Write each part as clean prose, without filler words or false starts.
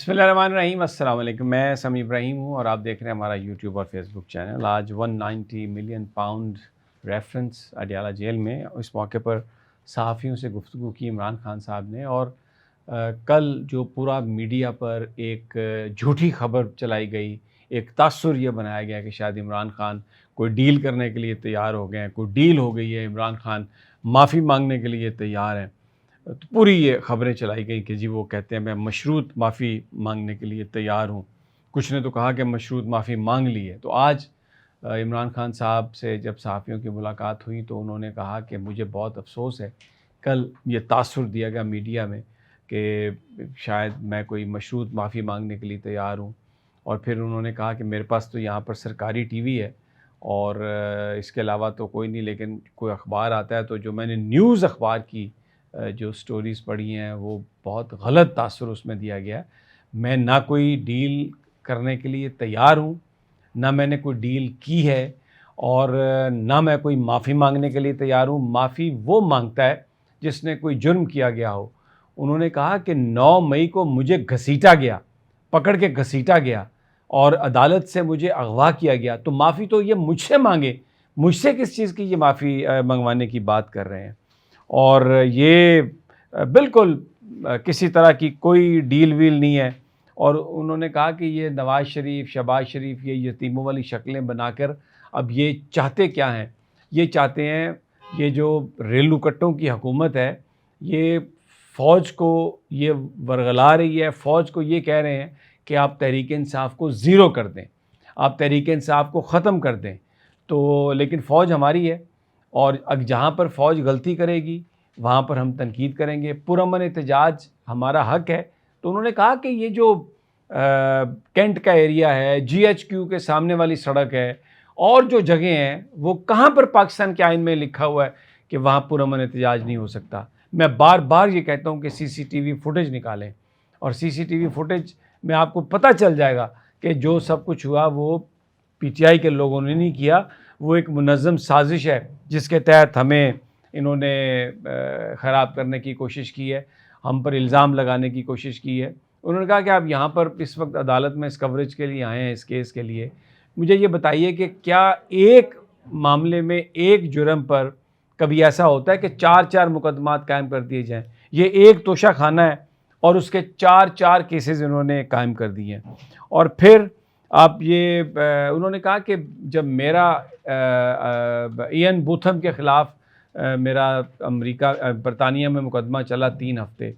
बिस्मिल्लाहिर्रहमानिर्रहीम। अस्सलाम वालेकुम। मैं समी इब्राहिम हूँ और आप देख रहे हैं हमारा यूट्यूब और फेसबुक चैनल। आज 190 million pound reference Adiala jail में, इस मौके पर सहाफ़ियों से गुफ्तगू की इमरान खान साहब ने। और कल जो पूरा मीडिया पर एक झूठी खबर चलाई गई, एक तासुर ये बनाया गया कि शायद इमरान खान कोई डील करने के लिए तैयार हो गए हैं, कोई डील हो गई है, इमरान खान माफ़ी मांगने के लिए तैयार हैं। तो पूरी ये ख़बरें चलाई गई कि जी वो कहते हैं मैं मशरूत माफ़ी मांगने के लिए तैयार हूँ। कुछ ने तो कहा कि मशरूत माफ़ी मांग ली है। तो आज इमरान खान साहब से जब सहाफ़ियों की मुलाकात हुई तो उन्होंने कहा कि मुझे बहुत अफ़सोस है, कल ये तासुर दिया गया मीडिया में कि शायद मैं कोई मशरूत माफ़ी मांगने के लिए तैयार हूँ। और फिर उन्होंने कहा कि मेरे पास तो यहाँ पर सरकारी टीवी है और इसके अलावा तो कोई नहीं, लेकिन कोई अखबार आता है तो जो मैंने न्यूज़ अखबार की जो स्टोरीज़ पढ़ी हैं वो बहुत गलत तासुर उसमें दिया गया है। मैं ना कोई डील करने के लिए तैयार हूँ, ना मैंने कोई डील की है और ना मैं कोई माफ़ी मांगने के लिए तैयार हूँ। माफ़ी वो मांगता है जिसने कोई जुर्म किया गया हो। उन्होंने कहा कि 9 मई को मुझे घसीटा गया, पकड़ के घसीटा गया और अदालत से मुझे अगवा किया गया, तो माफ़ी तो ये मुझसे मांगे, मुझसे किस चीज़ की ये माफ़ी मंगवाने की बात कर रहे हैं। और ये बिल्कुल किसी तरह की कोई डील वील नहीं है। और उन्होंने कहा कि ये नवाज़ शरीफ, शहबाज शरीफ ये यतीमों वाली शक्लें बनाकर अब ये चाहते क्या हैं? ये चाहते हैं, ये जो रेलू कट्टों की हुकूमत है, ये फ़ौज को ये वरगला रही है, फ़ौज को ये कह रहे हैं कि आप तहरीक इंसाफ को ज़ीरो कर दें, आप तहरीक इंसाफ को ख़त्म कर दें। तो लेकिन फ़ौज हमारी है और जहाँ पर फ़ौज गलती करेगी वहाँ पर हम तनकीद करेंगे, पुरअमन एहतजाज हमारा हक़ है। तो उन्होंने कहा कि ये जो कैंट का एरिया है, GHQ के सामने वाली सड़क है और जो जगह हैं, वो कहाँ पर पाकिस्तान के आइन में लिखा हुआ है कि वहाँ पुरअमन एहतजाज नहीं हो सकता। मैं बार बार ये कहता हूँ कि CCTV फुटेज निकालें और CCTV फुटेज में आपको पता चल जाएगा कि जो सब कुछ हुआ वो PTI के लोगों ने नहीं किया, वो एक मुनज़्ज़म साजिश है जिसके तहत हमें इन्होंने ख़राब करने की कोशिश की है, हम पर इल्ज़ाम लगाने की कोशिश की है। उन्होंने कहा कि आप यहाँ पर इस वक्त अदालत में इस कवरेज के लिए आए हैं, इस केस के लिए। मुझे ये बताइए कि क्या एक मामले में एक जुर्म पर कभी ऐसा होता है कि 4-4 मुकदमात कायम कर दिए जाएँ? ये एक तोशा खाना है और उसके 4-4 केसेस इन्होंने कायम कर दिए हैं। और फिर आप ये उन्होंने कहा कि जब मेरा इयन बोथम के ख़िलाफ़ मेरा अमेरिका बरतानिया में मुकदमा चला 3 हफ़्ते,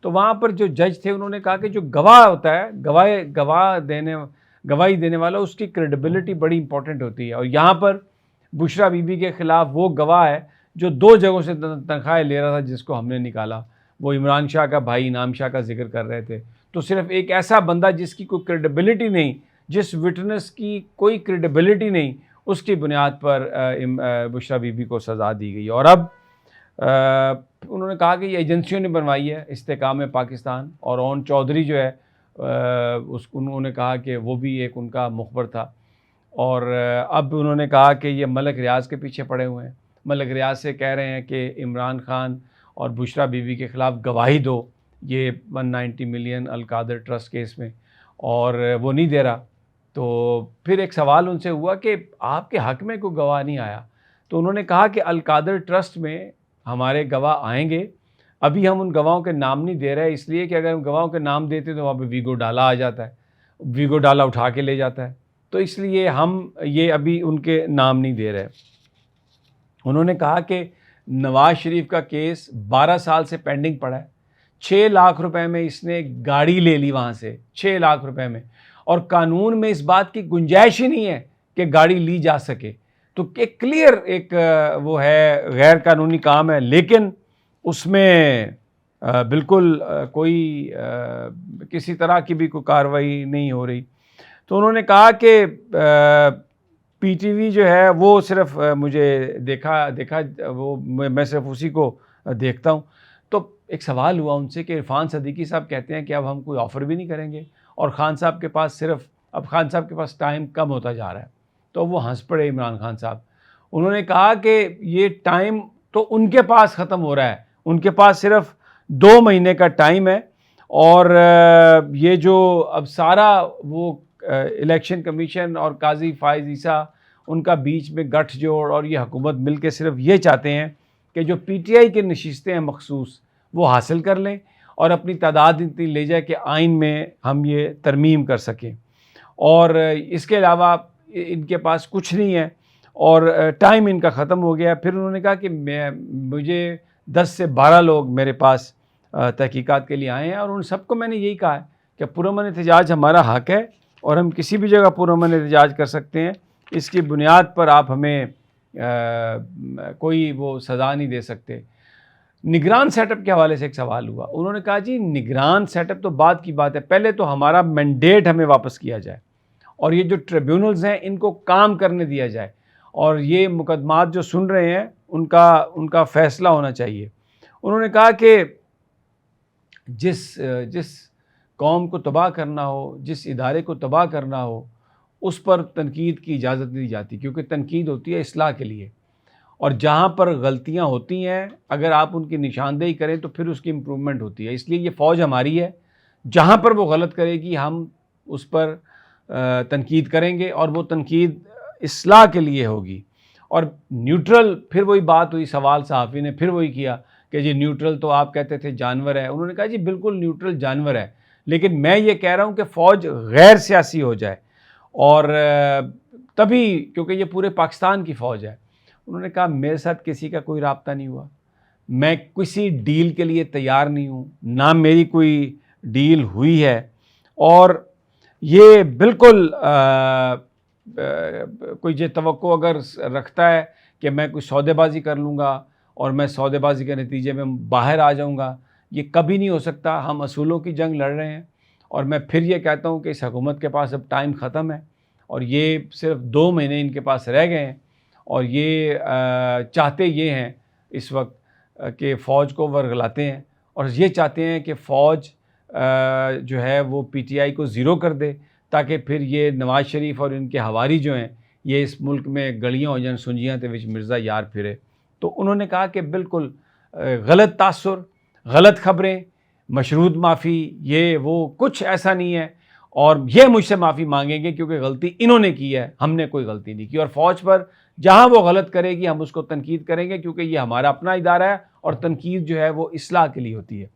तो वहाँ पर जो जज थे उन्होंने कहा कि जो गवाह होता है, गवाही देने वाला, उसकी क्रेडिबिलिटी बड़ी इंपॉर्टेंट होती है। और यहाँ पर बुशरा बीबी के ख़िलाफ़ वो गवाह है जो 2 जगहों से तनख्वाहें ले रहा था, जिसको हमने निकाला। वो इमरान शाह का भाई इनाम शाह का ज़िक्र कर रहे थे। तो सिर्फ़ एक ऐसा बंदा जिसकी कोई क्रेडिबिलिटी नहीं, जिस विटनेस की कोई क्रेडिबिलिटी नहीं, उसकी बुनियाद पर बुशरा बीबी को सज़ा दी गई। और अब उन्होंने कहा कि ये एजेंसियों ने बनवाई है, इस्तेकाम पाकिस्तान, और ओन चौधरी जो है उन्होंने कहा कि वो भी एक उनका मुखबर था। और अब उन्होंने कहा कि ये मलिक रियाज़ के पीछे पड़े हुए हैं, मलिक रियाज़ से कह रहे हैं कि इमरान खान और बुशरा बीबी के ख़िलाफ़ गवाही दो, ये 190 मिलियन अल-कादर ट्रस्ट केस में, और वो नहीं दे रहा। तो फिर एक सवाल उनसे हुआ कि आपके हक़ में कोई गवाह नहीं आया? तो उन्होंने कहा कि अल-कादर ट्रस्ट में हमारे गवाह आएंगे, अभी हम उन गवाहों के नाम नहीं दे रहे, इसलिए कि अगर हम गवाहों के नाम देते तो वहाँ पे वीगो डाला आ जाता है, वीगो डाला उठा के ले जाता है, तो इसलिए हम ये अभी उनके नाम नहीं दे रहे। उन्होंने कहा कि नवाज़ शरीफ का केस 12 साल से पेंडिंग पड़ा है, 6 लाख रुपए में इसने गाड़ी ले ली वहाँ से, 6 लाख रुपए में, और कानून में इस बात की गुंजाइश ही नहीं है कि गाड़ी ली जा सके। तो एक क्लियर एक वो है, गैर कानूनी काम है, लेकिन उसमें बिल्कुल कोई किसी तरह की भी कोई कार्रवाई नहीं हो रही। तो उन्होंने कहा कि PTV जो है वो सिर्फ मुझे देखा वो मैं सिर्फ उसी को देखता हूँ। तो एक सवाल हुआ उनसे कि इरफान सदीकी साहब कहते हैं कि अब हम कोई ऑफ़र भी नहीं करेंगे, और खान साहब के पास अब खान साहब के पास टाइम कम होता जा रहा है। तो वो हंस पड़े इमरान खान साहब। उन्होंने कहा कि ये टाइम तो उनके पास ख़त्म हो रहा है, उनके पास सिर्फ 2 महीने का टाइम है, اور یہ جو اب سارا وہ الیکشن کمیشن اور قاضی فائز عیسیٰ ان کا بیچ میں گٹھ جوڑ، اور یہ حکومت مل کے صرف یہ چاہتے ہیں کہ جو پی ٹی آئی کی نشستیں ہیں مخصوص وہ حاصل کر لیں اور اپنی تعداد اتنی لے جائے کہ آئین میں ہم یہ ترمیم کر سکیں، اور اس کے علاوہ ان کے پاس کچھ نہیں ہے اور ٹائم ان کا ختم ہو گیا۔ پھر انہوں نے کہا کہ مجھے 10 سے 12 لوگ میرے پاس تحقیقات کے لیے آئے ہیں، اور ان سب کو میں نے یہی کہا ہے کہ پرامن احتجاج ہمارا حق ہے اور ہم کسی بھی جگہ پرامن احتجاج کر سکتے ہیں، اس کی بنیاد پر آپ ہمیں کوئی وہ سزا نہیں دے سکتے۔ نگران سیٹ اپ کے حوالے سے ایک سوال ہوا، انہوں نے کہا جی نگران سیٹ اپ تو بعد کی بات ہے، پہلے تو ہمارا مینڈیٹ ہمیں واپس کیا جائے اور یہ جو ٹریبیونلز ہیں ان کو کام کرنے دیا جائے، اور یہ مقدمات جو سن رہے ہیں ان کا فیصلہ ہونا چاہیے۔ انہوں نے کہا کہ جس قوم کو تباہ کرنا ہو، جس ادارے کو تباہ کرنا ہو، اس پر تنقید کی اجازت نہیں دی جاتی، کیونکہ تنقید ہوتی ہے اصلاح کے لیے، اور جہاں پر غلطیاں ہوتی ہیں اگر آپ ان کی نشاندہی کریں تو پھر اس کی امپرومنٹ ہوتی ہے۔ اس لیے یہ فوج ہماری ہے، جہاں پر وہ غلط کرے گی ہم اس پر تنقید کریں گے، اور وہ تنقید اصلاح کے لیے ہوگی۔ اور نیوٹرل، پھر وہی بات ہوئی، سوال صحافی نے پھر وہی کیا کہ جی نیوٹرل تو آپ کہتے تھے جانور ہے۔ انہوں نے کہا جی بالکل نیوٹرل جانور ہے، لیکن میں یہ کہہ رہا ہوں کہ فوج غیر سیاسی ہو جائے، اور تبھی، کیونکہ یہ پورے پاکستان کی فوج ہے۔ انہوں نے کہا میرے ساتھ کسی کا کوئی رابطہ نہیں ہوا، میں کسی ڈیل کے لیے تیار نہیں ہوں، نہ میری کوئی ڈیل ہوئی ہے، اور یہ بالکل کوئی یہ توقع اگر رکھتا ہے کہ میں کوئی سودے بازی کر لوں گا اور میں سودے بازی کے نتیجے میں باہر آ جاؤں گا، یہ کبھی نہیں ہو سکتا۔ ہم اصولوں کی جنگ لڑ رہے ہیں، اور میں پھر یہ کہتا ہوں کہ اس حکومت کے پاس اب ٹائم ختم ہے، اور یہ صرف 2 مہینے ان کے پاس رہ گئے ہیں، اور یہ چاہتے یہ ہیں اس وقت کہ فوج کو ورگلاتے ہیں، اور یہ چاہتے ہیں کہ فوج جو ہے وہ پی ٹی آئی کو زیرو کر دے، تاکہ پھر یہ نواز شریف اور ان کے ہواری جو ہیں یہ اس ملک میں گلیاں ہو جائیں، سنجیاں تے وچ مرزا یار پھرے۔ تو انہوں نے کہا کہ بالکل غلط تاثر، غلط خبریں، مشروط معافی، یہ وہ کچھ ایسا نہیں ہے، اور یہ مجھ سے معافی مانگیں گے کیونکہ غلطی انہوں نے کی ہے، ہم نے کوئی غلطی نہیں کی، اور فوج پر جہاں وہ غلط کرے گی ہم اس کو تنقید کریں گے، کیونکہ یہ ہمارا اپنا ادارہ ہے، اور تنقید جو ہے وہ اصلاح کے لیے ہوتی ہے۔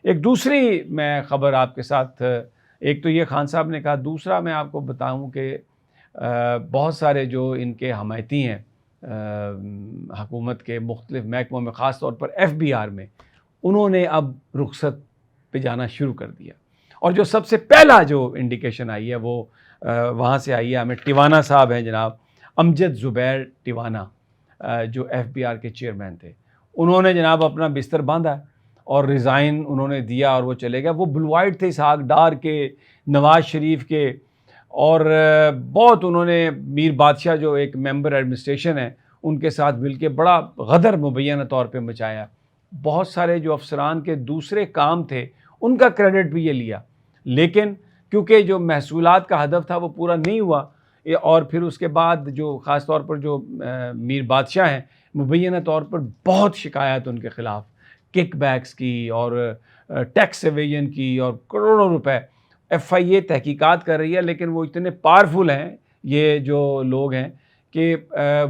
ایک دوسری میں خبر آپ کے ساتھ، ایک تو یہ خان صاحب نے کہا، دوسرا میں آپ کو بتاؤں کہ بہت سارے جو ان کے حمایتی ہیں حکومت کے مختلف محکموں میں، خاص طور پر ایف بی آر میں، انہوں نے اب رخصت پہ جانا شروع کر دیا، اور جو سب سے پہلا جو انڈیکیشن آئی ہے وہ وہاں سے آئی ہے، ہمیں ٹیوانا صاحب ہیں جناب، امجد زبیر ٹیوانا، جو ایف بی آر کے چیئرمین تھے، انہوں نے جناب اپنا بستر باندھا اور ریزائن انہوں نے دیا اور وہ چلے گئے۔ وہ بلو وائٹ تھے اسحاق ڈار کے، نواز شریف کے، اور بہت انہوں نے میر بادشاہ جو ایک ممبر ایڈمنسٹریشن ہے ان کے ساتھ مل کے بڑا غدر مبینہ طور پہ مچایا۔ بہت سارے جو افسران کے دوسرے کام تھے ان کا کریڈٹ بھی یہ لیا، لیکن کیونکہ جو محصولات کا ہدف تھا وہ پورا نہیں ہوا، اور پھر اس کے بعد جو خاص طور پر جو میر بادشاہ ہیں، مبینہ طور پر بہت شکایات ان کے خلاف، کک بیکس کی اور ٹیکس ایویژن کی، اور کروڑوں روپے۔ ایف آئی اے تحقیقات کر رہی ہے، لیکن وہ اتنے پاورفل ہیں یہ جو لوگ ہیں کہ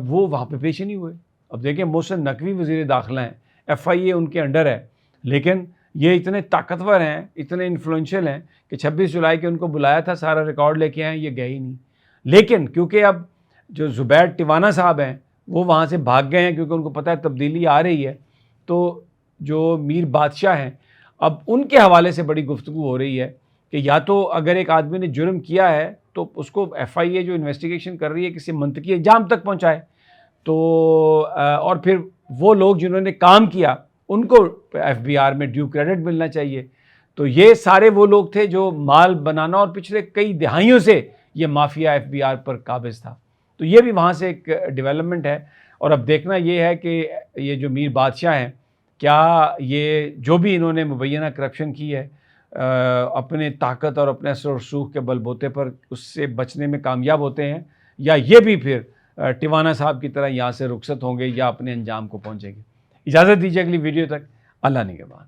وہ وہاں پہ پیش ہی نہیں ہوئے۔ اب دیکھیں محسن نقوی وزیر داخلہ ہیں، ایف آئی اے ان کے انڈر ہے، لیکن یہ اتنے طاقتور ہیں، اتنے انفلوئنشل ہیں کہ 26 جولائی کے ان کو بلایا تھا، سارا ریکارڈ لے کے آئے، یہ گئے ہی نہیں۔ لیکن کیونکہ اب جو زبیر ٹیوانا صاحب ہیں وہ وہاں سے بھاگ گئے ہیں، کیونکہ ان کو پتہ ہے تبدیلی آ رہی ہے، تو جو میر بادشاہ ہیں اب ان کے حوالے سے بڑی گفتگو ہو رہی ہے کہ یا تو اگر ایک آدمی نے جرم کیا ہے تو اس کو ایف آئی اے جو انویسٹیگیشن کر رہی ہے کسی منطقی انجام تک پہنچائے، تو اور پھر وہ لوگ جنہوں نے کام کیا ان کو ایف بی آر میں ڈیو کریڈٹ ملنا چاہیے۔ تو یہ سارے وہ لوگ تھے جو مال بنانا، اور پچھلے کئی دہائیوں سے یہ مافیا ایف بی آر پر قابض تھا۔ تو یہ بھی وہاں سے ایک ڈیولپمنٹ ہے، اور اب دیکھنا یہ ہے کہ یہ جو میر بادشاہ ہیں، کیا یہ جو بھی انہوں نے مبینہ کرپشن کی ہے اپنے طاقت اور اپنے اثر و رسوخ کے بل بوتے پر اس سے بچنے میں کامیاب ہوتے ہیں، یا یہ بھی پھر ٹیوانا صاحب کی طرح یہاں سے رخصت ہوں گے یا اپنے انجام کو پہنچیں گے۔ اجازت دیجیے اگلی ویڈیو تک، اللہ نگہبان۔